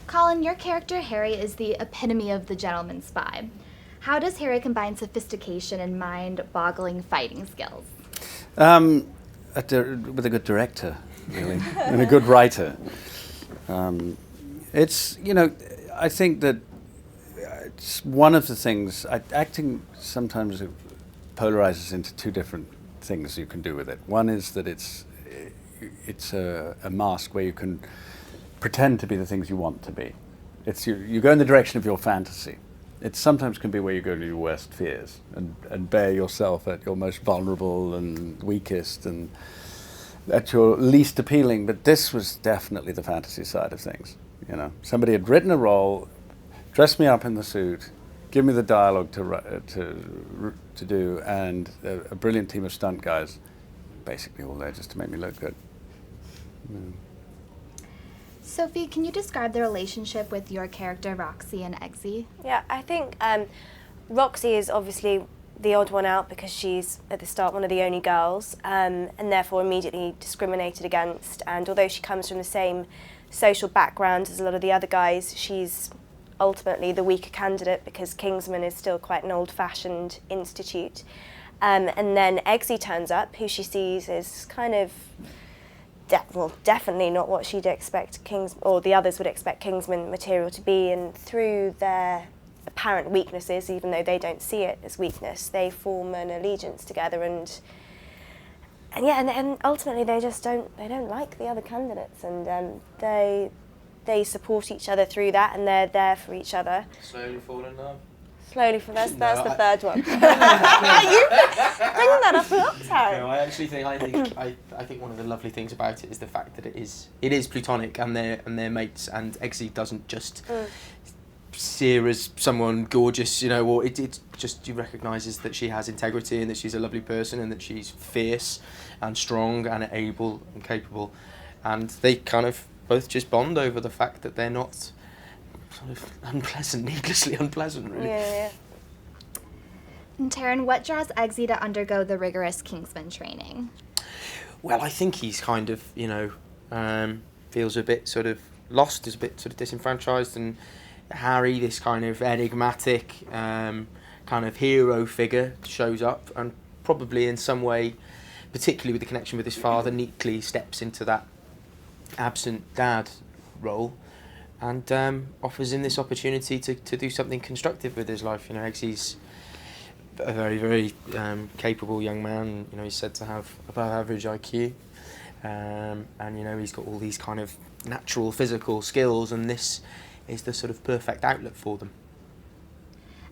Colin, your character Harry is the epitome of the gentleman spy. How does Harry combine sophistication and mind-boggling fighting skills? With a good director, really, and a good writer. I think that it's one of the things, acting sometimes polarizes into two different things you can do with it. One is that it's a mask where you can pretend to be the things you want to be. You go in the direction of your fantasy. It sometimes can be where you go to your worst fears and bear yourself at your most vulnerable and weakest and at your least appealing. But this was definitely the fantasy side of things. Somebody had written a role, dressed me up in the suit, give me the dialogue to do, and a brilliant team of stunt guys, basically all there just to make me look good. Sophie, can you describe the relationship with your character Roxy and Eggsy? Yeah, I think Roxy is obviously the odd one out because she's, at the start, one of the only girls, and therefore immediately discriminated against. And although she comes from the same social background as a lot of the other guys, she's ultimately the weaker candidate because Kingsman is still quite an old-fashioned institute. And then Eggsy turns up, who she sees as kind of definitely not what she'd expect or the others would expect Kingsman material to be, and through their apparent weaknesses, even though they don't see it as weakness, they form an allegiance together, and ultimately they don't like the other candidates, and they support each other through that, and they're there for each other. Slowly fall in love. Slowly for that's the third one. You bringing that up a lot, Taron. No, I think one of the lovely things about it is the fact that it is platonic, and they're mates, and Eggsy doesn't just see her as someone gorgeous, or it just she recognises that she has integrity and that she's a lovely person and that she's fierce and strong and able and capable, and they kind of both just bond over the fact that they're not sort of unpleasant, needlessly unpleasant, really. Yeah. And Taron, what draws Eggsy to undergo the rigorous Kingsman training? Well, I think he's kind of, feels a bit sort of lost, is a bit sort of disenfranchised, and Harry, this kind of enigmatic kind of hero figure, shows up and probably in some way, particularly with the connection with his father, neatly steps into that absent dad role, and offers him this opportunity to do something constructive with his life. Eggsy's a very, very capable young man. He's said to have above average IQ, and he's got all these kind of natural physical skills, and this is the sort of perfect outlet for them.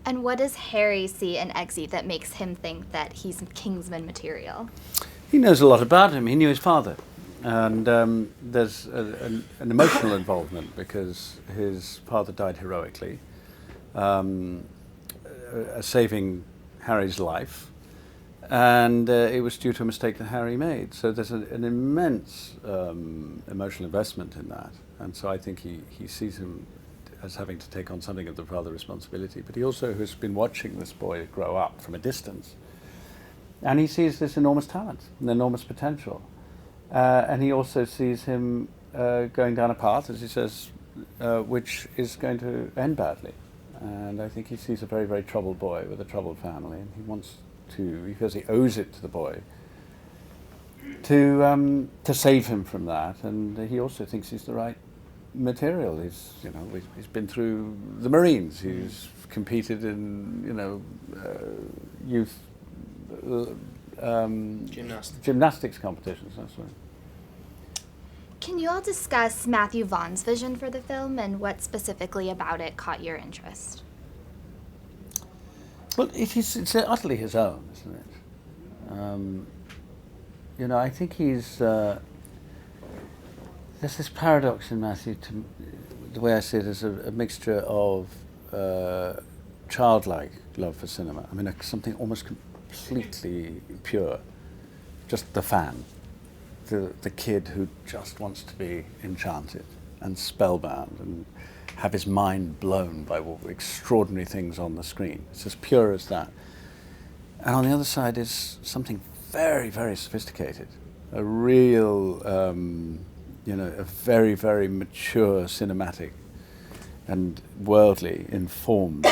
And what does Harry see in Eggsy that makes him think that he's Kingsman material? He knows a lot about him. He knew his father. And there's an emotional involvement because his father died heroically, saving Harry's life, and it was due to a mistake that Harry made. So there's an immense emotional investment in that, and so I think he sees him as having to take on something of the father responsibility, but he also has been watching this boy grow up from a distance, and he sees this enormous talent and enormous potential. And he also sees him going down a path, as he says, which is going to end badly. And I think he sees a very, very troubled boy with a troubled family, and he feels he owes it to the boy to save him from that. And he also thinks he's the right material. He's been through the Marines. He's competed in youth. Gymnastics competitions, that's right. Can you all discuss Matthew Vaughn's vision for the film and what specifically about it caught your interest? Well, it's utterly his own, isn't it? I think he's... there's this paradox in Matthew, the way I see it, is a mixture of childlike love for cinema. Something almost completely pure, just the fan, the kid who just wants to be enchanted and spellbound and have his mind blown by extraordinary things on the screen. It's as pure as that. And on the other side is something very, very sophisticated, a real, a very, very mature cinematic and worldly, informed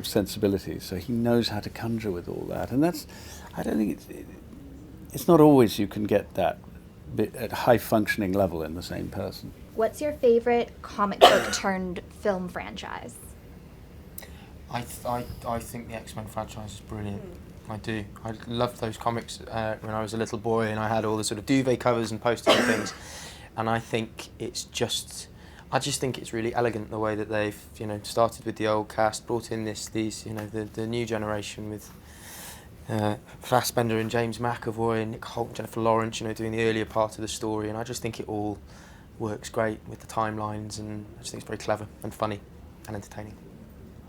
sensibility. So he knows how to conjure with all that, and that's. I don't think it's not always you can get that at high functioning level in the same person. What's your favorite comic book turned film franchise? I think the X-Men franchise is brilliant. I do. I loved those comics when I was a little boy, and I had all the sort of duvet covers and posters and things. And I think I just think it's really elegant the way that they've, started with the old cast, brought in the new generation with Fassbender and James McAvoy and Nick Holt, Jennifer Lawrence, doing the earlier part of the story. And I just think it all works great with the timelines, and I just think it's very clever and funny and entertaining.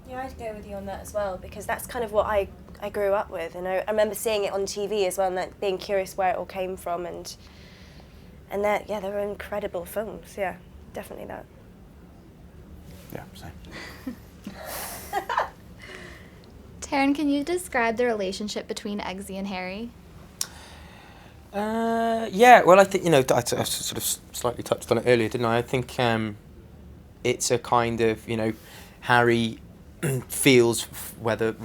Yeah, I'd go with you on that as well, because that's kind of what I grew up with. I remember seeing it on TV as well, and being curious where it all came from, and they're incredible films. Yeah, definitely that. Yeah, same. Taron, can you describe the relationship between Eggsy and Harry? Yeah, well, I think, I sort of slightly touched on it earlier, didn't I? I think it's a kind of, Harry feels, whether,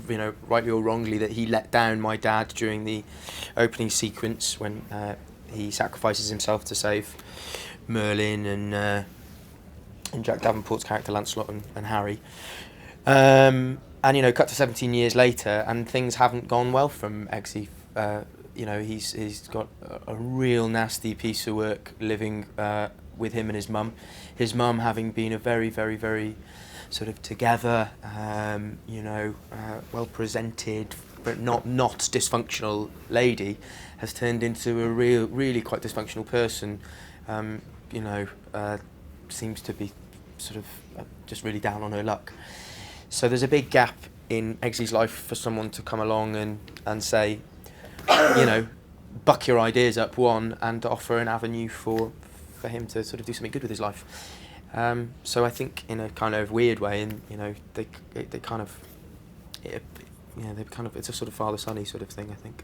rightly or wrongly, that he let down my dad during the opening sequence when he sacrifices himself to save Merlin and Jack Davenport's character Lancelot and Harry. And, cut to 17 years later, and things haven't gone well from Eggsy. He's got a real nasty piece of work living with him and his mum. His mum, having been a very, very, very sort of together, well presented, but not dysfunctional lady, has turned into a really quite dysfunctional person. Seems to be sort of just really down on her luck. So there's a big gap in Eggsy's life for someone to come along and say, buck your ideas up, and offer an avenue for him to sort of do something good with his life. So I think in a kind of weird way, and it's a sort of father-sonny sort of thing, I think.